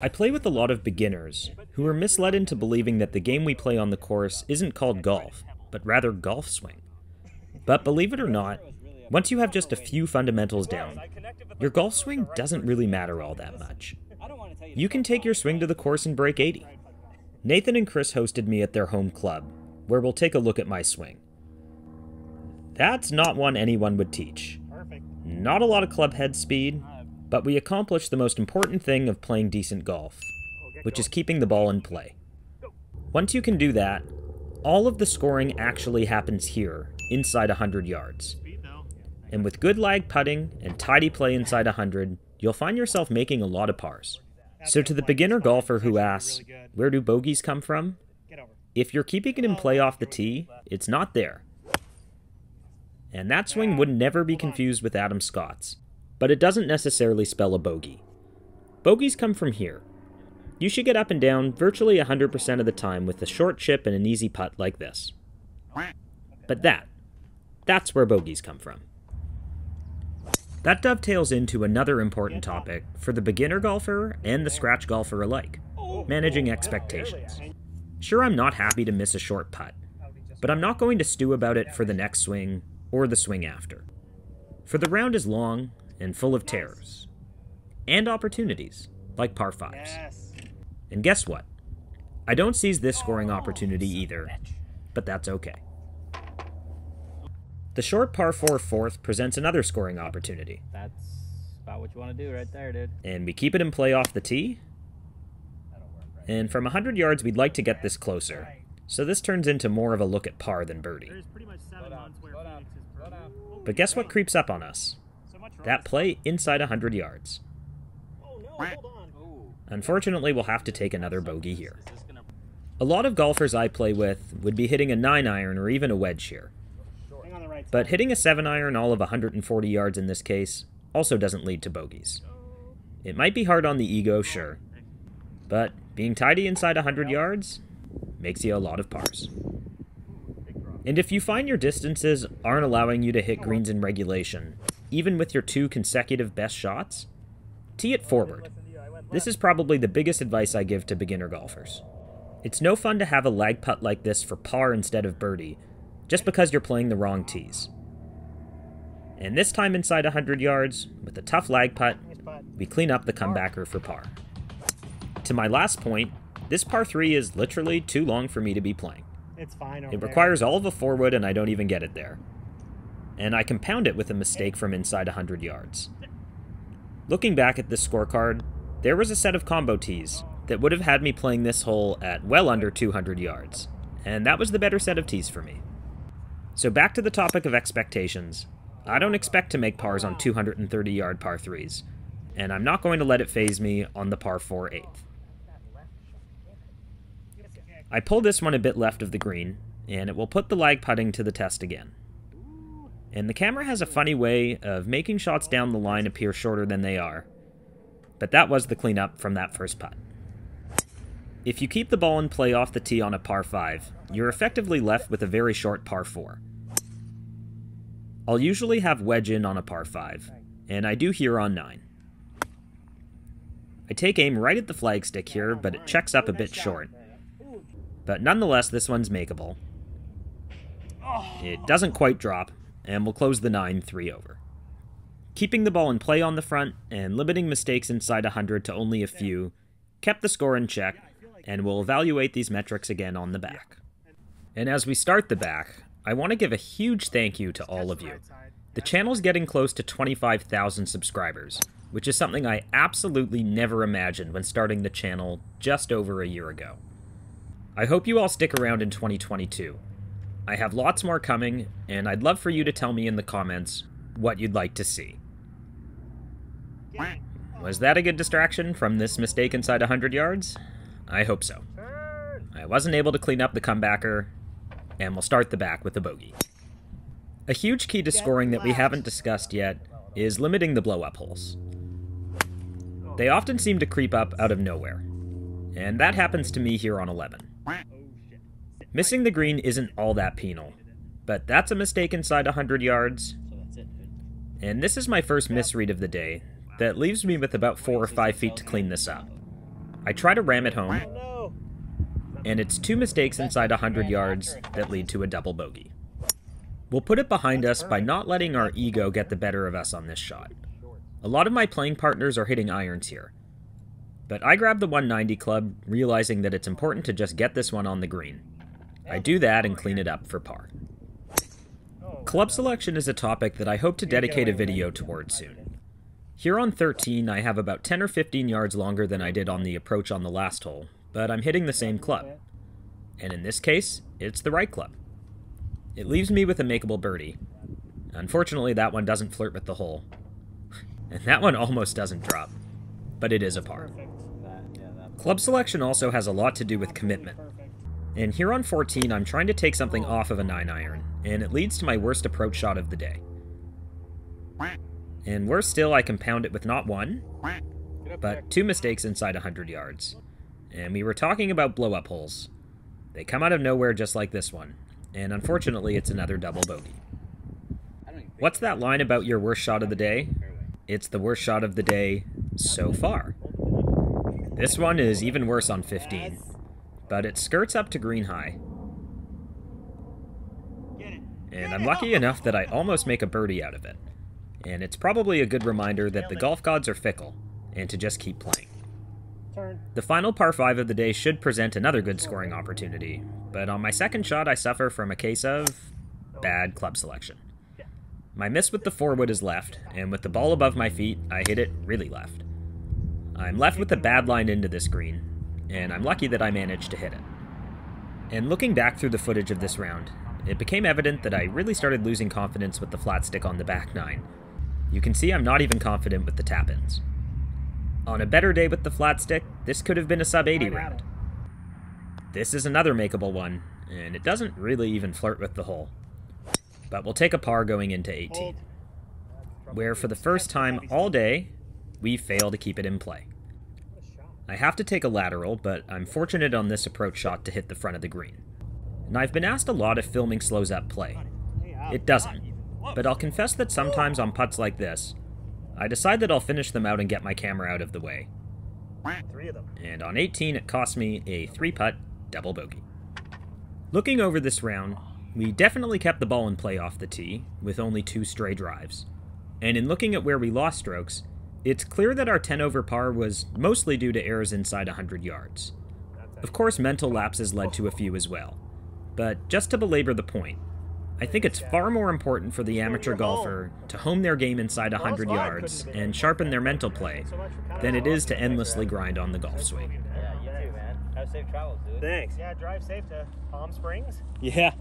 I play with a lot of beginners who are misled into believing that the game we play on the course isn't called golf, but rather golf swing. But believe it or not, once you have just a few fundamentals down, your golf swing doesn't really matter all that much. You can take your swing to the course and break 80. Nathan and Chris hosted me at their home club, where we'll take a look at my swing. That's not one anyone would teach. Not a lot of club head speed, but we accomplished the most important thing of playing decent golf, which is keeping the ball in play. Once you can do that, all of the scoring actually happens here, inside 100 yards. And with good lag putting and tidy play inside 100, you'll find yourself making a lot of pars. So to the beginner golfer who asks, where do bogeys come from? If you're keeping it in play off the tee, it's not there. And that swing would never be confused with Adam Scott's, but it doesn't necessarily spell a bogey. Bogeys come from here. You should get up and down virtually 100% of the time with a short chip and an easy putt like this. But that's where bogeys come from. That dovetails into another important topic for the beginner golfer and the scratch golfer alike, managing expectations. Sure, I'm not happy to miss a short putt, but I'm not going to stew about it for the next swing or the swing after. For the round is long and full of terrors and opportunities, like par 5s. And guess what? I don't seize this scoring opportunity either, but that's okay. The short par 4 fourth presents another scoring opportunity. That's about what you want to do right there, dude. And we keep it in play off the tee. And from 100 yards, we'd like to get this closer. So this turns into more of a look at par than birdie. But guess what creeps up on us? That play inside 100 yards. Unfortunately, we'll have to take another bogey here. A lot of golfers I play with would be hitting a 9-iron or even a wedge here. But hitting a 7-iron all of 140 yards in this case also doesn't lead to bogeys. It might be hard on the ego, sure, but being tidy inside 100 yards makes you a lot of pars. And if you find your distances aren't allowing you to hit greens in regulation, even with your 2 consecutive best shots, tee it forward. This is probably the biggest advice I give to beginner golfers. It's no fun to have a lag putt like this for par instead of birdie, just because you're playing the wrong tees. And this time inside 100 yards, with a tough lag putt, we clean up the comebacker for par. To my last point, this par 3 is literally too long for me to be playing. It's fine. It requires all of a 4-wood and I don't even get it there. And I compound it with a mistake from inside 100 yards. Looking back at this scorecard, there was a set of combo tees that would have had me playing this hole at well under 200 yards, and that was the better set of tees for me. So back to the topic of expectations. I don't expect to make pars on 230-yard par 3s, and I'm not going to let it faze me on the par 4 8th. I pull this one a bit left of the green, and it will put the lag putting to the test again. And the camera has a funny way of making shots down the line appear shorter than they are, but that was the cleanup from that first putt. If you keep the ball in play off the tee on a par 5, you're effectively left with a very short par 4. I'll usually have wedge in on a par 5, and I do here on 9. I take aim right at the flagstick here, but it checks up a bit short. But nonetheless, this one's makeable. It doesn't quite drop, and we'll close the 9 3 over. Keeping the ball in play on the front and limiting mistakes inside 100 to only a few kept the score in check, and we'll evaluate these metrics again on the back. And as we start the back, I want to give a huge thank you to all of you. The channel's getting close to 25,000 subscribers, which is something I absolutely never imagined when starting the channel just over a year ago. I hope you all stick around in 2022. I have lots more coming, and I'd love for you to tell me in the comments what you'd like to see. Was that a good distraction from this mistake inside 100 yards? I hope so. I wasn't able to clean up the comebacker, and we'll start the back with a bogey. A huge key to scoring that we haven't discussed yet is limiting the blow-up holes. They often seem to creep up out of nowhere, and that happens to me here on 11. Missing the green isn't all that penal, but that's a mistake inside 100 yards, and this is my first misread of the day that leaves me with about 4 or 5 feet to clean this up. I try to ram it home, No. and it's 2 mistakes inside 100 yards that lead to a double bogey. We'll put it behind us by not letting our ego get the better of us on this shot. A lot of my playing partners are hitting irons here, but I grab the 190 club, realizing that it's important to just get this one on the green. I do that and clean it up for par. Club selection is a topic that I hope to dedicate a video towards soon. Here on 13, I have about 10 or 15 yards longer than I did on the approach on the last hole, but I'm hitting the same club. And in this case, it's the right club. It leaves me with a makeable birdie. Unfortunately, that one doesn't flirt with the hole. And that one almost doesn't drop, but it is a par. Club selection also has a lot to do with commitment. And here on 14, I'm trying to take something off of a 9-iron, and it leads to my worst approach shot of the day. And worse still, I compound it with not one, but 2 mistakes inside 100 yards. And we were talking about blow-up holes. They come out of nowhere just like this one, and unfortunately it's another double bogey. What's that line about your worst shot of the day? It's the worst shot of the day so far. This one is even worse on 15, but it skirts up to green high. And I'm lucky enough that I almost make a birdie out of it. And it's probably a good reminder that the golf gods are fickle, and to just keep playing. The final par 5 of the day should present another good scoring opportunity, but on my second shot I suffer from a case of bad club selection. My miss with the 4-wood is left, and with the ball above my feet, I hit it really left. I'm left with a bad line into this green, and I'm lucky that I managed to hit it. And looking back through the footage of this round, it became evident that I really started losing confidence with the flat stick on the back 9. You can see I'm not even confident with the tap-ins. On a better day with the flat stick, this could have been a sub-80 round. This is another makeable one, and it doesn't really even flirt with the hole. But we'll take a par going into 18, where for the first time all day, we fail to keep it in play. I have to take a lateral, but I'm fortunate on this approach shot to hit the front of the green. And I've been asked a lot if filming slows up play. It doesn't, but I'll confess that sometimes on putts like this, I decide that I'll finish them out and get my camera out of the way. And on 18, it cost me a 3-putt double bogey. Looking over this round, we definitely kept the ball in play off the tee, with only 2 stray drives. And in looking at where we lost strokes, it's clear that our 10 over par was mostly due to errors inside 100 yards. Of course, mental lapses led to a few as well. But just to belabor the point, I think it's far more important for the amateur golfer to hone their game inside 100 yards and sharpen their mental play than it is to endlessly grind on the golf swing. Yeah, you too, man. Have safe travels, dude. Thanks. Yeah, drive safe to Palm Springs. Yeah.